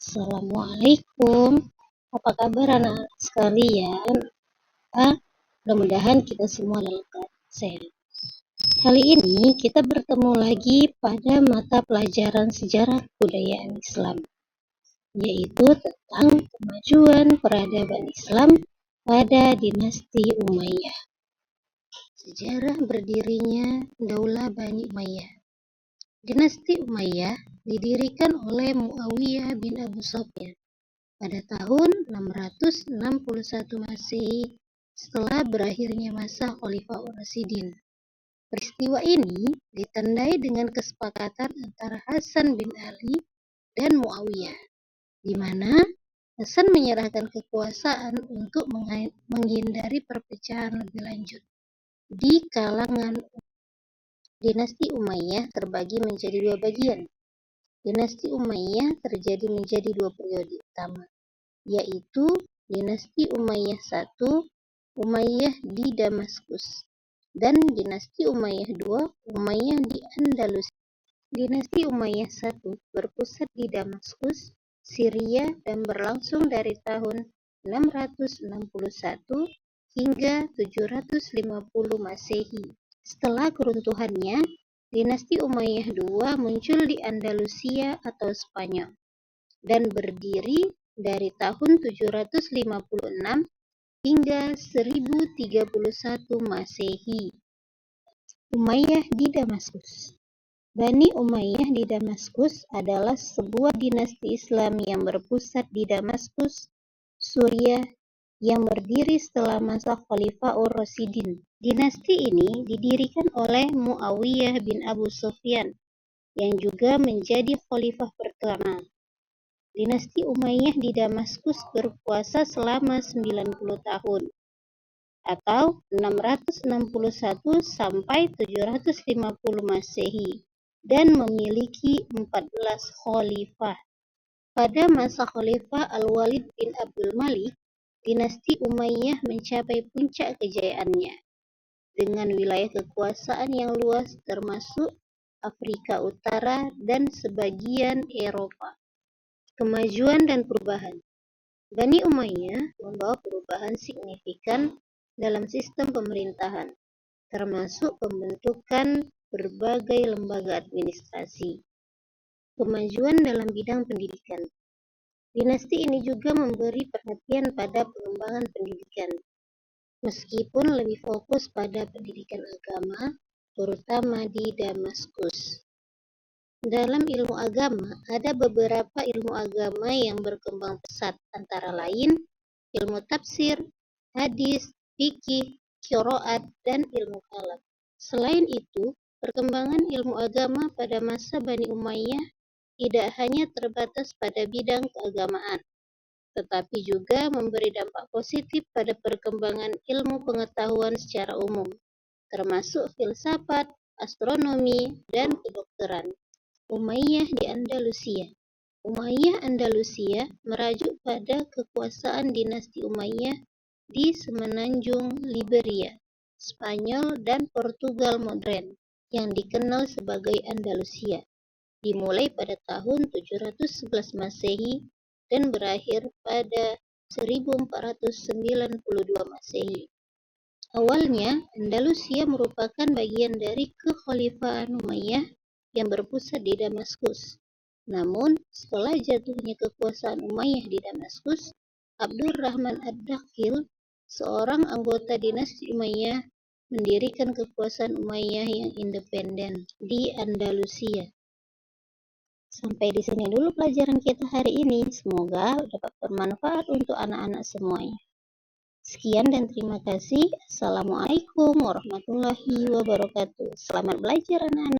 Assalamualaikum, apa kabar anak-anak sekalian? Mudah-mudahan kita semua dalam keadaan sehat. Kali ini kita bertemu lagi pada mata pelajaran sejarah kebudayaan Islam, yaitu tentang kemajuan peradaban Islam pada dinasti Umayyah. Sejarah berdirinya Daulah Bani Umayyah. Dinasti Umayyah didirikan oleh Muawiyah bin Abu Sufyan pada tahun 661 Masehi setelah berakhirnya masa Khalifah Rasyidin. Peristiwa ini ditandai dengan kesepakatan antara Hasan bin Ali dan Muawiyah, di mana Hasan menyerahkan kekuasaan untuk menghindari perpecahan lebih lanjut di kalangan. Dinasti Umayyah terbagi menjadi dua bagian. Dinasti Umayyah terjadi menjadi dua periode utama, yaitu Dinasti Umayyah I, Umayyah di Damaskus, dan Dinasti Umayyah II, Umayyah di Andalusia. Dinasti Umayyah I berpusat di Damaskus, Syria, dan berlangsung dari tahun 661 hingga 750 Masehi. Setelah keruntuhannya, Dinasti Umayyah II muncul di Andalusia atau Spanyol dan berdiri dari tahun 756 hingga 1031 Masehi. Umayyah di Damaskus. Bani Umayyah di Damaskus adalah sebuah dinasti Islam yang berpusat di Damaskus, Suriah, yang berdiri setelah masa Khalifah Rasyidin. Dinasti ini didirikan oleh Muawiyah bin Abu Sufyan, yang juga menjadi khalifah pertama. Dinasti Umayyah di Damaskus berkuasa selama 90 tahun, atau 661 sampai 750 Masehi, dan memiliki 14 khalifah. Pada masa Khalifah Al-Walid bin Abdul Malik, dinasti Umayyah mencapai puncak kejayaannya dengan wilayah kekuasaan yang luas termasuk Afrika Utara dan sebagian Eropa. Kemajuan dan perubahan. Bani Umayyah membawa perubahan signifikan dalam sistem pemerintahan, termasuk pembentukan berbagai lembaga administrasi. Kemajuan dalam bidang pendidikan. Dinasti ini juga memberi perhatian pada pengembangan pendidikan, meskipun lebih fokus pada pendidikan agama, terutama di Damaskus. Dalam ilmu agama, ada beberapa ilmu agama yang berkembang pesat, antara lain ilmu tafsir, hadis, fikih, qiraat, dan ilmu kalam. Selain itu, perkembangan ilmu agama pada masa Bani Umayyah tidak hanya terbatas pada bidang keagamaan, tetapi juga memberi dampak positif pada perkembangan ilmu pengetahuan secara umum, termasuk filsafat, astronomi, dan kedokteran. Umayyah di Andalusia. Umayyah Andalusia merajuk pada kekuasaan dinasti Umayyah di semenanjung Liberia, Spanyol, dan Portugal modern, yang dikenal sebagai Andalusia, dimulai pada tahun 711 Masehi dan berakhir pada 1492 Masehi. Awalnya, Andalusia merupakan bagian dari kekhalifahan Umayyah yang berpusat di Damaskus. Namun, setelah jatuhnya kekuasaan Umayyah di Damaskus, Abdurrahman Ad-Dakhil, seorang anggota dinasti Umayyah, mendirikan kekuasaan Umayyah yang independen di Andalusia. Sampai di sini dulu pelajaran kita hari ini. Semoga dapat bermanfaat untuk anak-anak semuanya. Sekian dan terima kasih. Assalamualaikum warahmatullahi wabarakatuh. Selamat belajar anak-anak.